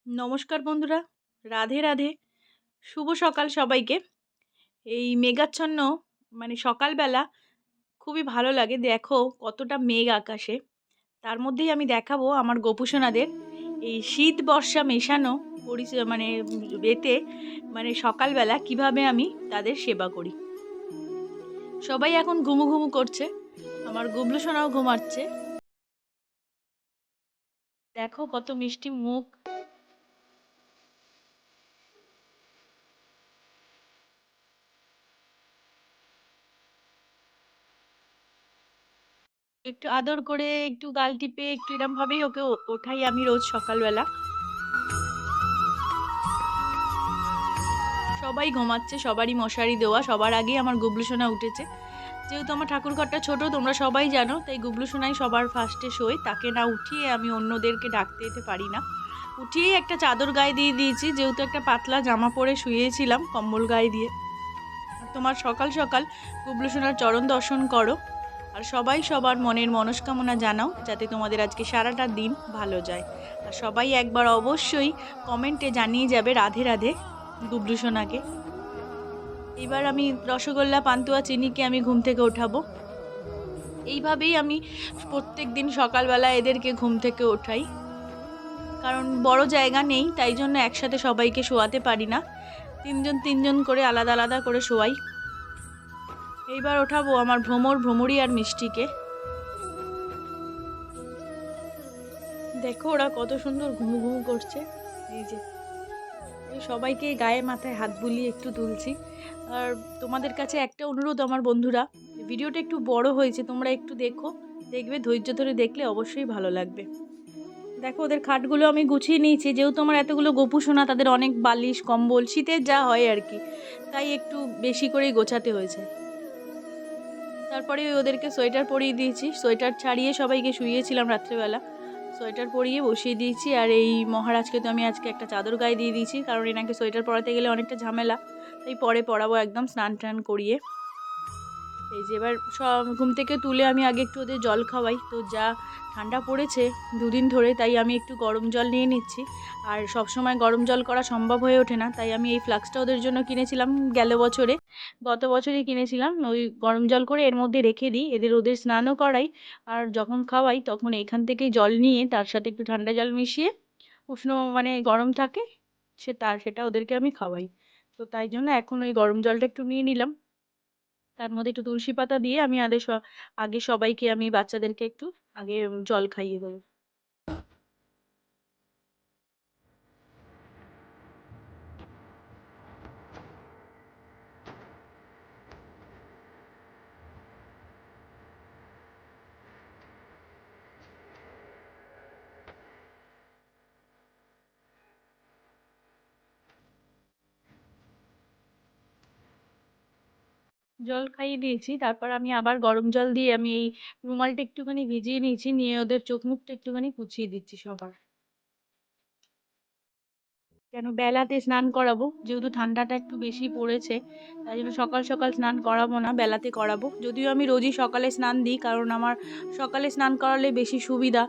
নমস্কার বন্ধুরা, রাধে রাধে। শুভ সকাল সবাইকে। এই মেঘাচ্ছন্ন সকালবেলা খুবই ভালো লাগে। দেখো কতটা মেঘ আকাশে। তার মধ্যেই আমি দেখাবো আমার গোপুসোনাদের এই শীত বর্ষা মেশানো এতে সকালবেলা কিভাবে আমি তাদের সেবা করি। সবাই এখন ঘুমু ঘুমু করছে, আমার গুবলু সোনাও ঘুমাচ্ছে। দেখো কত মিষ্টি মুখ। একটু আদর করে, একটু গাল টিপে, একটু এরম ভাবেই ওকে ওঠাই আমি রোজ সকালবেলা। সবাই ঘুমাচ্ছে, সবারই মশারি দেওয়া, সবার আগেই আমার গুবলু সোনা উঠেছে। যেহেতু আমার ঠাকুর ঘরটা ছোট, তোমরা সবাই জানো, তাই গুবলু সোনাই সবার ফার্স্টে শোয়। তাকে না উঠিয়ে আমি অন্যদেরকে ডাকতে যেতে পারি না। উঠিয়েই একটা চাদর গায়ে দিয়ে দিয়েছি, যেহেতু একটা পাতলা জামা পরে শুয়েছিলাম কম্বল গায়ে দিয়ে। তোমার সকাল সকাল গুবলু সোনার চরণ দর্শন করো, আর সবাই সবার মনের মনস্কামনা জানাও, যাতে তোমাদের আজকে সারাটা দিন ভালো যায়। আর সবাই একবার অবশ্যই কমেন্টে জানিয়ে যাবে রাধে রাধে গুবলু সোনাকে। এবার আমি রসগোল্লা, পান্তুয়া, চিনিকে আমি ঘুম থেকে ওঠাবো। এইভাবেই আমি প্রত্যেক দিন সকালবেলা এদেরকে ঘুম থেকে ওঠাই। কারণ বড় জায়গা নেই, তাই জন্য একসাথে সবাইকে শোয়াতে পারি না, তিনজন তিনজন করে আলাদা আলাদা করে শোয়াই। এইবার ওঠাবো আমার ভ্রমরি আর মিষ্টিকে। দেখো ওরা কত সুন্দর ঘুমু ঘুমু করছে। এই যে সবাইকে গায়ে মাথায় হাত বুলিয়ে একটু তুলছি। আর তোমাদের কাছে একটা অনুরোধ আমার বন্ধুরা, ভিডিওটা একটু বড় হয়েছে, তোমরা একটু দেখবে, ধৈর্য ধরে দেখলে অবশ্যই ভালো লাগবে। দেখো ওদের খাটগুলো আমি গুছিয়ে নিয়েছি, যেহেতু আমার এতগুলো গোপু সোনা, তাদের অনেক বালিশ কম্বল, শীতের যা হয় আর কি, তাই একটু বেশি করেই গোছাতে হয়েছে। তারপরে ওদেরকে সোয়েটার পরিয়ে দিয়েছি, সোয়েটার ছাড়িয়ে সবাইকে শুইয়েছিলাম রাত্রেবেলা, সোয়েটার পরিয়ে বসিয়ে দিয়েছি। আর এই মহারাজকে তো আমি আজকে একটা চাদর গায়ে দিয়ে দিয়েছি, কারণ এনাকে সোয়েটার পরাতে গেলে অনেকটা ঝামেলা, তাই পরে পরাবো একদম স্নান টান করিয়ে। এই যে এবার সব ঘুম থেকে তুলে আমি আগে একটু ওদের জল খাওয়াই। তো যা ঠান্ডা পড়েছে দুদিন ধরে, তাই আমি একটু গরম জল নিয়ে নিচ্ছি। আর সব সময় গরম জল করা সম্ভব হয়ে ওঠে না, তাই আমি এই ফ্লাক্সটা ওদের জন্য কিনেছিলাম গত বছরই কিনেছিলাম। ওই গরম জল করে এর মধ্যে রেখে দিই, ওদের স্নানও করাই, আর যখন খাওয়াই তখন এখান থেকেই জল নিয়ে তার সাথে একটু ঠান্ডা জল মিশিয়ে, উষ্ণ গরম থাকে সেটা ওদেরকে আমি খাওয়াই। তো তাই জন্য এখন ওই গরম জলটা একটু নিয়ে নিলাম, তার মধ্যে একটু তুলসী পাতা দিয়ে আমি আগে সবাইকে, আমি বাচ্চাদেরকে একটু আগে জল খাইয়ে দেবো। জল খাইয়ে দিয়েছি, তারপর আমি আবার গরম জল দিয়ে আমি এই রুমালটা একটুখানি ভিজিয়ে নিয়েছি, নিয়ে ওদের চোখ মুখটা একটুখানি পুছিয়ে দিচ্ছি সবার। কেন বেলাতে স্নান করাবো, যেহেতু ঠান্ডাটা একটু বেশি পড়েছে, তাই জন্য সকাল সকাল স্নান করাবো না, বেলাতে করাবো। যদিও আমি রোজই সকালে স্নান দিই, কারণ আমার সকালে স্নান করালে বেশি সুবিধা।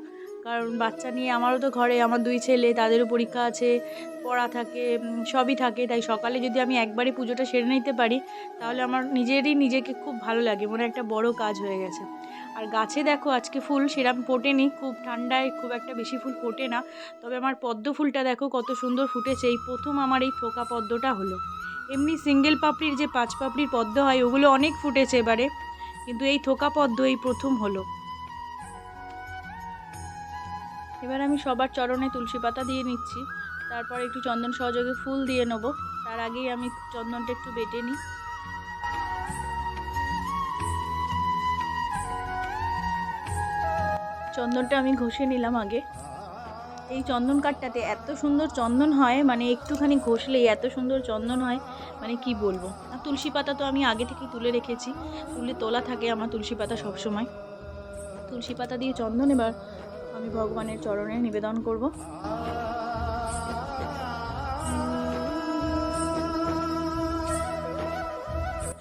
কারণ বাচ্চা নিয়ে আমারও তো ঘরে আমার দুই ছেলে, তাদেরও পরীক্ষা আছে, পড়া থাকে, সবই থাকে। তাই সকালে যদি আমি একবারে পুজোটা সেরে নিতে পারি, তাহলে আমার নিজেকে খুব ভালো লাগে, মনে একটা বড় কাজ হয়ে গেছে। আর গাছে দেখো আজকে ফুল সেরকম ফোটেনি, খুব ঠান্ডায় খুব একটা বেশি ফুল ফোটে না। তবে আমার পদ্ম ফুলটা দেখো কত সুন্দর ফুটেছে, এই প্রথম আমার এই থোকা পদ্মটা হলো। এমনি সিঙ্গেল পাপড়ির যে 5 পাপড়ির পদ্ম হয়, ওগুলো অনেক ফুটেছে এবারে, কিন্তু এই থোকা পদ্ম এই প্রথম হলো। এবার আমি সবার চরণে তুলসী পাতা দিয়ে নিচ্ছি, তারপর একটু চন্দন সহযোগে ফুল দিয়ে নেবো। তার আগেই আমি চন্দনটা একটু বেটে নিই। চন্দনটা আমি ঘষে নিলাম আগে। এই চন্দন কাঠটাতে এত সুন্দর চন্দন হয়, একটুখানি ঘষলেই এত সুন্দর চন্দন হয়, কি বলবো। আর তুলসী পাতা তো আমি আগে থেকেই তুলে রেখেছি, তোলা থাকে আমার তুলসী পাতা সব সময়। তুলসী পাতা দিয়ে চন্দন এবার আমি ভগবানের চরণে নিবেদন করব।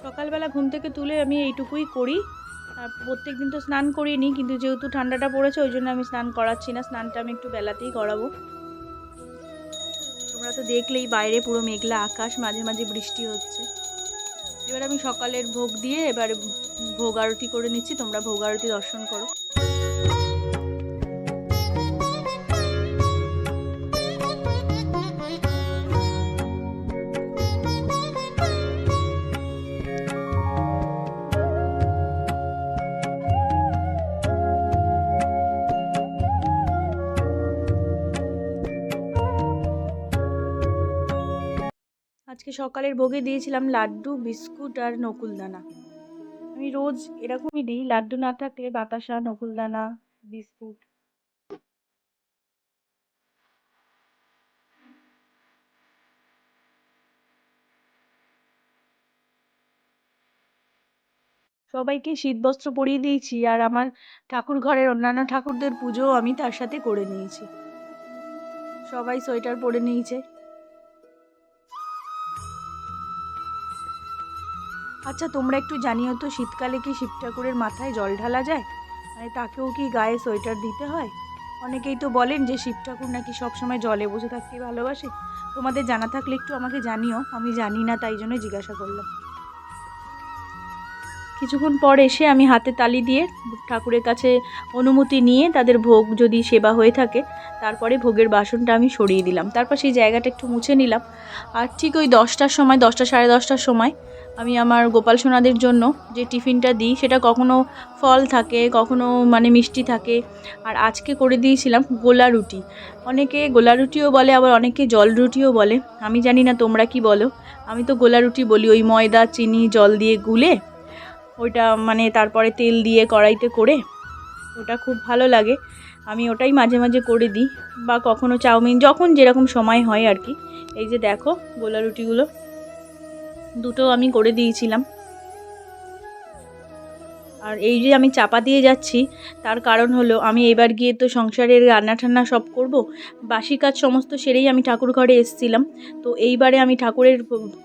সকালবেলা ঘুম থেকে তুলে আমি এইটুকুই করি। আর প্রত্যেক দিন তো স্নান করিনি, কিন্তু যেহেতু ঠান্ডাটা পড়েছে ওই জন্য আমি স্নান করাচ্ছি না, স্নানটা আমি একটু বেলাতেই করাবো। তোমরা তো দেখলেই বাইরে পুরো মেঘলা আকাশ, মাঝে মাঝে বৃষ্টি হচ্ছে। এবার আমি সকালের ভোগ দিয়ে এবারে ভোগ আরতি করে নিচ্ছি, তোমরা ভোগ আরতি দর্শন করো। আজকে সকালের ভোগে দিয়েছিলাম লাড্ডু, বিস্কুট আর নকুলদানা। আমি রোজ এরকমই দিই, লাড্ডু না থাকলে বাতাসা, নকুলদানা, বিস্কুট। সবাইকে শীতবস্ত্র পরিয়ে দিয়েছি, আর আমার ঠাকুর ঘরের অন্যান্য ঠাকুরদের পুজোও আমি তার সাথে করে নিয়েছি। সবাই সোয়েটার পরে নিয়েছে। আচ্ছা, তোমরা একটু জানিও তো, শীতকালে কি শিব ঠাকুরের মাথায় জল ঢালা যায়? মানে তাকেও কি গায়ে সোয়েটার দিতে হয়? অনেকেই তো বলেন যে শিব ঠাকুর নাকি সবসময় জলে বসে থাকতে ভালোবাসে। তোমাদের জানা থাকলে একটু আমাকে জানিও, আমি জানি না, তাই জন্য জিজ্ঞাসা করলাম। কিছুক্ষণ পর এসে আমি হাতে তালি দিয়ে ঠাকুরের কাছে অনুমতি নিয়ে তাদের ভোগ যদি সেবা হয়ে থাকে, তারপরে ভোগের বাসনটা আমি সরিয়ে দিলাম। তারপর সেই জায়গাটা একটু মুছে নিলাম। আর ঠিক ওই 10টার সময়, 10টা সাড়ে 10টার সময় আমি আমার গোপাল সোনাদের জন্য যে টিফিনটা দিই, সেটা কখনো ফল থাকে, কখনো মানে মিষ্টি থাকে। আর আজকে করে দিয়েছিলাম গোলা রুটি। অনেকে গোলা রুটিও বলে, আবার অনেকে জল রুটিও বলে। আমি জানি না তোমরা কি বলো, আমি তো গোলা রুটি বলি। ওই ময়দা, চিনি, জল দিয়ে গুলে ওইটা মানে তারপরে তেল দিয়ে কড়াইতে করে, ওটা খুব ভালো লাগে। আমি ওটাই মাঝে মাঝে করে দিই, বা কখনো চাউমিন, যখন যেরকম সময় হয় আর কি। এই যে দেখো গোলা রুটিগুলো দুটো আমি করে দিয়েছিলাম। আর এই যে আমি চাপা দিয়ে যাচ্ছি, তার কারণ হলো আমি এবার গিয়ে তো সংসারের রান্না ঠান্না সব করব, বাসি কাজ সমস্ত সেরেই আমি ঠাকুর ঘরে এসেছিলাম। তো এইবারে আমি ঠাকুরের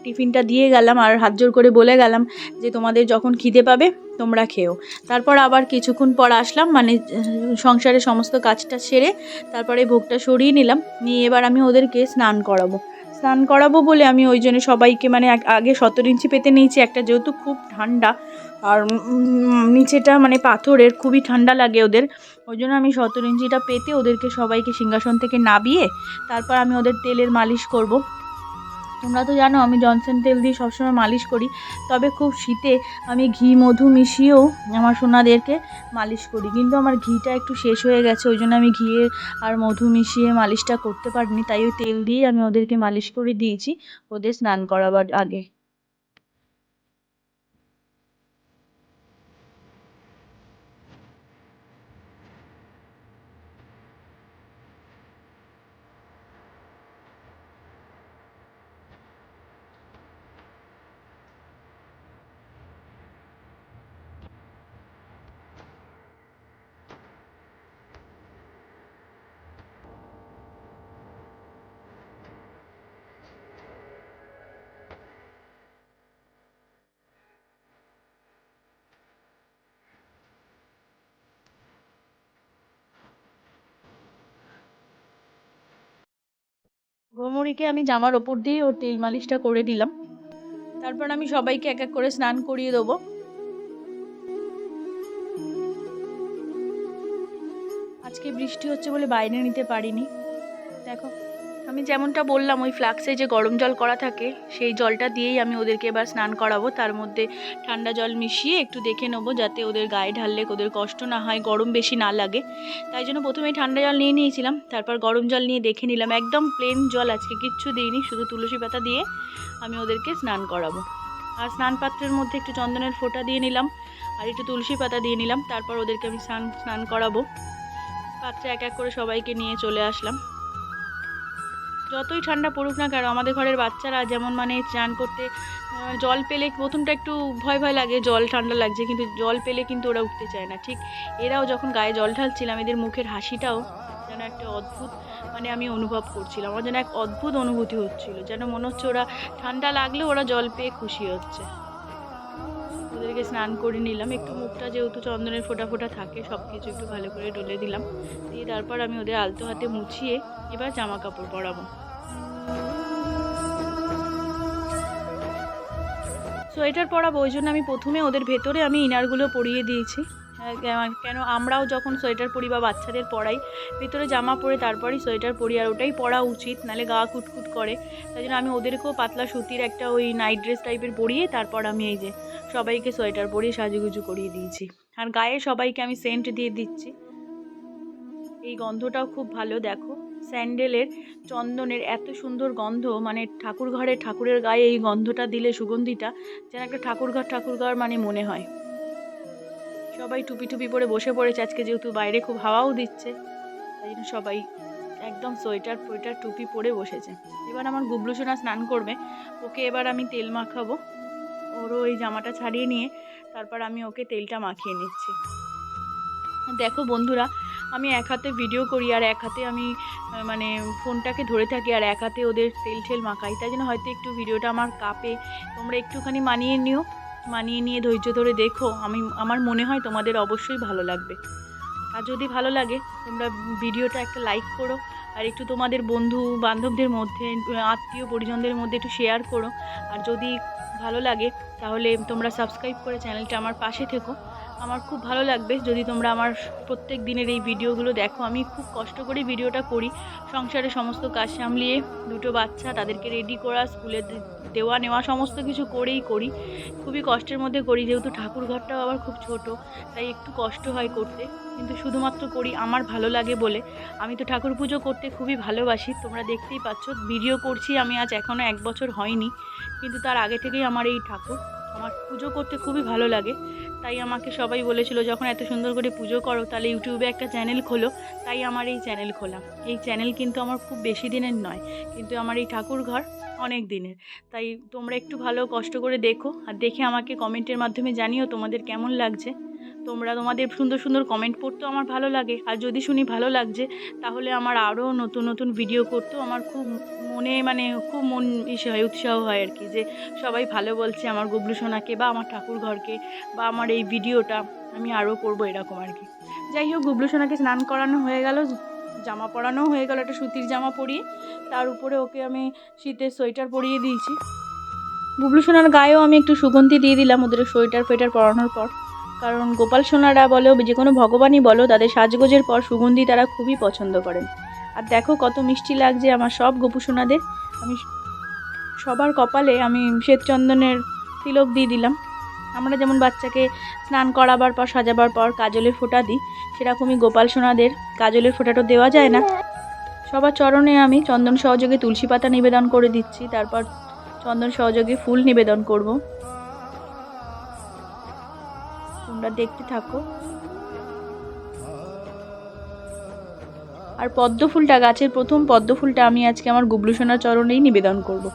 টিফিনটা দিয়ে গেলাম, আর হাত জোর করে বলে গেলাম যে তোমাদের যখন খিদে পাবে তোমরা খেও। তারপর আবার কিছুক্ষণ পর আসলাম, মানে সংসারের সমস্ত কাজটা সেরে তারপরে ভোগটা সরিয়ে নিলাম, নিয়ে এবার আমি ওদেরকে স্নান করাবো বলে আমি ওই জন্য সবাইকে মানে আগে 17 ইঞ্চি পেতে নিয়েছি একটা, যেহেতু খুব ঠান্ডা, আর নিচেটা মানে পাথরের, খুবই ঠান্ডা লাগে ওদের। ওই জন্য আমি 17 ইঞ্চিটা পেতে ওদেরকে সবাইকে সিংহাসন থেকে নামিয়ে তারপর আমি ওদের তেলের মালিশ করব। তোমরা তো জানো আমি জনসন তেল দিয়ে সবসময় মালিশ করি, তবে খুব শীতে আমি ঘি মধু মিশিয়েও আমার সোনাদেরকে মালিশ করি, কিন্তু আমার ঘিটা একটু শেষ হয়ে গেছে, ওই জন্য আমি ঘিয়ে আর মধু মিশিয়ে মালিশটা করতে পারিনি। তাই ওই তেল দিয়েই আমি ওদেরকে মালিশ করে দিয়েছি ওদের স্নান করাবার আগে। ভ্রমরীকে আমি জামার ওপর দিয়ে ওর তেল মালিশটা করে দিলাম। তারপর আমি সবাইকে এক এক করে স্নান করিয়ে দেবো। আজকে বৃষ্টি হচ্ছে বলে বাইরে নিতে পারিনি। দেখো আমি যেমনটা বললাম, ওই ফ্লাক্সে যে গরম জল করা থাকে সেই জলটা দিয়েই আমি ওদেরকে এবার স্নান করাবো। তার মধ্যে ঠান্ডা জল মিশিয়ে একটু দেখে নেবো যাতে ওদের গায়ে ঢাললে ওদের কষ্ট না হয়, গরম বেশি না লাগে। তাই জন্য প্রথমেই ঠান্ডা জল নিয়ে নিয়েছিলাম, তারপর গরম জল নিয়ে দেখে নিলাম। একদম প্লেন জল, আজকে কিচ্ছু দিইনি, শুধু তুলসী পাতা দিয়ে আমি ওদেরকে স্নান করাবো। আর স্নান পাত্রের মধ্যে একটু চন্দনের ফোঁটা দিয়ে নিলাম আর একটু তুলসী পাতা দিয়ে নিলাম। তারপর ওদেরকে আমি স্নান করাবো। পাত্রে এক এক করে সবাইকে নিয়ে চলে আসলাম। যতই ঠান্ডা পড়ুক না কেন, আমাদের ঘরের বাচ্চারা যেমন মানে স্নান করতে জল পেলে প্রথমটা একটু ভয় ভয় লাগে, জল ঠান্ডা লাগছে, কিন্তু জল পেলে কিন্তু ওরা উঠতে চায় না। ঠিক এরাও যখন গায়ে জল ঢালছিলাম, এদের মুখের হাসিটাও যেন একটা অদ্ভুত, মানে আমি অনুভব করছিলাম, আমার যেন এক অদ্ভুত অনুভূতি হচ্ছিল, যেন মনে হচ্ছে ওরা ঠান্ডা লাগলেও ওরা জল পেয়ে খুশি হচ্ছে। ওদেরকে স্নান করে নিলাম, একটু মুখটা যেহেতু চন্দনের ফোঁটা ফোঁটা থাকে, সব কিছু একটু ভালো করে ডলে দিলাম, দিয়ে তারপর আমি ওদের আলতো হাতে মুছিয়ে এবার জামা কাপড় পরাবো। সোয়েটার পরাবো ওই জন্য আমি প্রথমে ওদের ভেতরে আমি ইনারগুলো পরিয়ে দিয়েছি। কেন আমরাও যখন সোয়েটার পরি বা বাচ্চাদের পরাই ভেতরে জামা পরে তারপরেই সোয়েটার পরি, আর ওটাই পরা উচিত, নাহলে গা কুটকুট করে। তাই জন্য আমি ওদেরকেও পাতলা সুতির একটা ওই নাইট ড্রেস টাইপের পরিয়ে তারপর আমি এই যে সবাইকে সোয়েটার পরিয়ে সাজুগুজু করিয়ে দিয়েছি। আর গায়ে সবাইকে আমি সেন্ট দিয়ে দিচ্ছি। এই গন্ধটাও খুব ভালো, দেখো স্যান্ডেলের চন্দনের এত সুন্দর গন্ধ, মানে ঠাকুর ঘরে ঠাকুরের গায়ে এই গন্ধটা দিলে সুগন্ধিটা যেন একটা ঠাকুরঘর মানে মনে হয়। সবাই টুপি টুপি পরে বসে পড়েছে আজকে, যেহেতু বাইরে খুব হাওয়াও দিচ্ছে, তাই জন্য সবাই একদম সোয়েটার ফোয়েটার টুপি পরে বসেছে। এবার আমার গুবলু সোনা স্নান করবে, ওকে এবার আমি তেল মাখাবো। ওরও এই জামাটা ছাড়িয়ে নিয়ে তারপর আমি ওকে তেলটা মাখিয়ে নিচ্ছি। দেখো বন্ধুরা, আমি এক হাতে ভিডিও করি আর এক হাতে আমি মানে ফোনটাকে ধরে থাকি আর এক হাতে ওদের তেল ঠেল মাখাই, তাই জন্য হয়তো একটু ভিডিওটা আমার কাঁপে। তোমরা একটুখানি মানিয়ে নিয়ে ধৈর্য ধরে দেখো। আমার মনে হয় তোমাদের অবশ্যই ভালো লাগবে। আর যদি ভালো লাগে তোমরা ভিডিওটা একটা লাইক করো, আর একটু তোমাদের বন্ধু বান্ধবদের মধ্যে, আত্মীয় পরিজনদের মধ্যে একটু শেয়ার করো। আর যদি ভালো লাগে তাহলে তোমরা সাবস্ক্রাইব করে চ্যানেলটা আমার পাশে থেকো। আমার খুব ভালো লাগবে যদি তোমরা আমার প্রত্যেক দিনের এই ভিডিওগুলো দেখো। আমি খুব কষ্ট করে ভিডিওটা করি, সংসারে সমস্ত কাজ সামলিয়ে, দুটো বাচ্চা তাদেরকে রেডি করা, স্কুলে দেওয়া নেওয়া সমস্ত কিছু করেই করি। খুবই কষ্টের মধ্যে করি, যেহেতু ঠাকুর ঘরটাও আবার খুব ছোট, তাই একটু কষ্ট হয় করতে, কিন্তু শুধুমাত্র করি আমার ভালো লাগে বলে। আমি তো ঠাকুর পুজো করতে খুবই ভালোবাসি, তোমরা দেখতেই পাচ্ছ ভিডিও করছি আমি আজ এখনও 1 বছর হয়নি, কিন্তু তার আগে থেকেই আমার এই ঠাকুর, আমার পুজো করতে খুবই ভালো লাগে। তাই আমাকে সবাই বলেছিল যখন এত সুন্দর করে পুজো করো তাহলে ইউটিউবে একটা চ্যানেল খোলো, তাই আমার এই চ্যানেল খোলা। এই চ্যানেল কিন্তু আমার খুব বেশি দিনের নয়, কিন্তু আমার এই ঠাকুর ঘর অনেক দিনের। তাই তোমরা একটু ভালো কষ্ট করে দেখো, আর দেখে আমাকে কমেন্টের মাধ্যমে জানিও তোমাদের কেমন লাগছে। তোমাদের সুন্দর সুন্দর কমেন্ট পড়তেও আমার ভালো লাগে, আর যদি শুনি ভালো লাগছে তাহলে আমার আরও নতুন নতুন ভিডিও করতেও আমার খুব খুব মন হয়, উৎসাহ হয় আর কি, যে সবাই ভালো বলছে আমার গুবলু সোনাকে বা আমার ঠাকুর ঘরকে বা আমার এই ভিডিওটা আমি আরও করবো এরকম আর কি। যাই হোক, গুবলু সোনাকে স্নান করানো হয়ে গেল, জামা পরানো হয়ে গেল, একটা সুতির জামা পরিয়ে তার উপরে ওকে আমি শীতের সোয়েটার পরিয়ে দিয়েছি। গুবলু সোনার গায়েও আমি একটু সুগন্ধি দিয়ে দিলাম ওদের সোয়েটার ফোয়েটার পরানোর পর, কারণ গোপাল সোনারা বলো যে কোনো ভগবানই বলো, তাদের সাজগোজের পর সুগন্ধি তারা খুবই পছন্দ করেন। আর দেখো কত মিষ্টি লাগছে আমার সব গোপু সোনাদের। আমি সবার কপালে আমি শ্বেতচন্দনের তিলক দিয়ে দিলাম। আমরা যেমন বাচ্চাকে স্নান করাবার পর সাজাবার পর কাজলের ফোঁটা দিই, সেরকমই গোপাল সোনাদের কাজলের ফোঁটাটা দেওয়া যায় না। সবার চরণে আমি চন্দন সহযোগে তুলসী পাতা নিবেদন করে দিচ্ছি, তারপর চন্দন সহযোগে ফুল নিবেদন করব। তোমরা দেখতে থাকো। আর পদ্ম ফুলটা, গাছের প্রথম পদ্ম ফুলটা আমি আজকে আমার গুবলু সোনার চরণেই নিবেদন করব।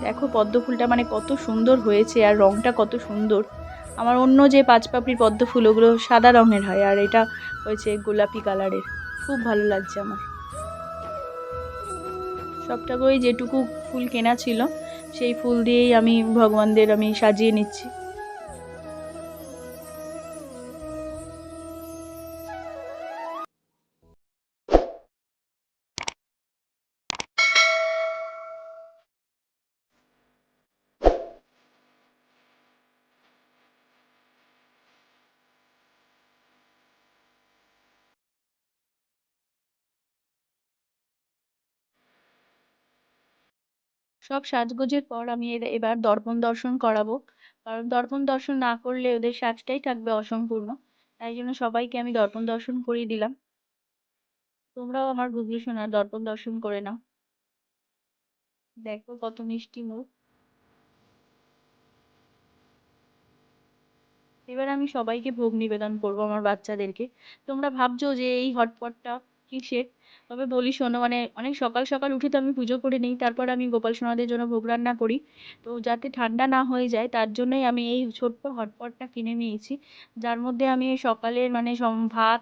দেখো পদ্ম ফুলটা মানে কত সুন্দর হয়েছে, আর রংটা কত সুন্দর। আমার অন্য যে 5 পাপড়ির পদ্ম ফুল ওগুলো সাদা রঙের হয়, আর এটা হয়েছে গোলাপি কালারের। খুব ভালো লাগছে আমার। সবটাকে ওই যেটুকু ফুল কেনা ছিল সেই ফুল দিয়েই আমি ভগবানদের আমি সাজিয়ে নিচ্ছি। সব সাজগোজের পর আমি এবার দর্পণ দর্শন করাবো, কারণ দর্পণ দর্শন না করলে ওদের সাজটাই থাকবে অসম্পূর্ণ। তাই জন্য সবাইকে আমি দর্পণ দর্শন করিয়ে দিলাম। তোমরাও আমার গুবলু সোনার দর্পণ দর্শন করে নাও। দেখো কত মিষ্টি মুখ। এবার আমি সবাইকে ভোগ নিবেদন করব আমার বাচ্চাদেরকে। তোমরা ভাবছো যে এই হটপটটা কিসের, তবে বলি শোনো, মানে অনেক সকাল সকাল উঠে তো আমি পুজো করে নিই, তারপর আমি গোপাল সোনাদের জন্য ভোগ রান্না করি। তো যাতে ঠান্ডা না হয়ে যায় তার জন্যই আমি এই ছোট্ট হটপটটা কিনে নিয়েছি, যার মধ্যে আমি এই সকালের মানে ভাত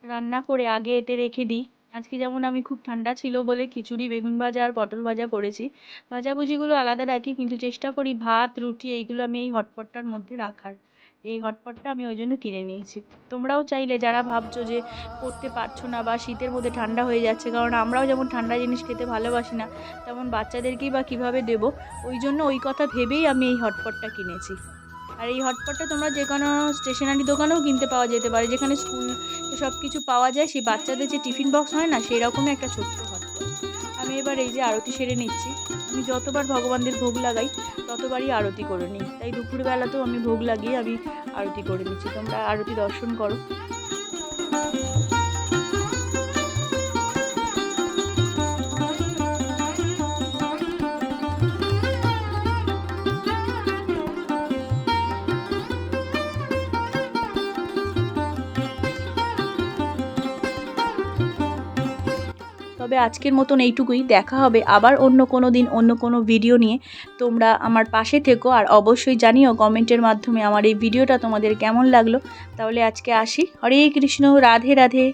রান্না করে আগে এতে রেখে দিই। আজকে যেমন আমি খুব ঠান্ডা ছিল বলে খিচুড়ি, বেগুন ভাজা আর পটল ভাজা করেছি। ভাজাভুজিগুলো আলাদা রাখি, কিন্তু চেষ্টা করি ভাত রুটি এইগুলো আমি এই হটপটটার মধ্যে রাখার। এই হটপটটা আমি ওই জন্য কিনে নিয়েছি। তোমরাও চাইলে যারা ভাবছো যে করতে পারছো না বা শীতের মধ্যে ঠান্ডা হয়ে যাচ্ছে, কারণ আমরাও যেমন ঠান্ডা জিনিস খেতে ভালোবাসি না, তেমন বাচ্চাদেরকেই বা কীভাবে দেবো, ওই জন্য ওই কথা ভেবেই আমি এই হটপটটা কিনেছি। আর এই হটপটটা তোমরা যে কোনো স্টেশনারি দোকানেও কিনতে পাওয়া যেতে পারে, যেখানে স্কুল সব কিছু পাওয়া যায়, সেই বাচ্চাদের যে টিফিন বক্স হয় না, সেই রকমই একটা ছোট্ট হটপট। আমি এবার এই যে আরতি সেরে নিচ্ছি। আমি যতবার ভগবানদের ভোগ লাগাই ততবারই আরতি করে নিই, তাই দুপুরবেলাতেও আমি ভোগ লাগিয়ে আমি আরতি করে নিচ্ছি। তোমরা আরতি দর্শন করো। তবে আজকের মতন এইটুকুই। দেখা হবে আবার অন্য কোনো দিন অন্য কোনো ভিডিও নিয়ে। তোমরা আমার পাশে থেকো, আর অবশ্যই জানিও কমেন্টের মাধ্যমে আমার এই ভিডিওটা তোমাদের কেমন লাগলো। তাহলে আজকে আসি। হরে কৃষ্ণ, রাধে রাধে।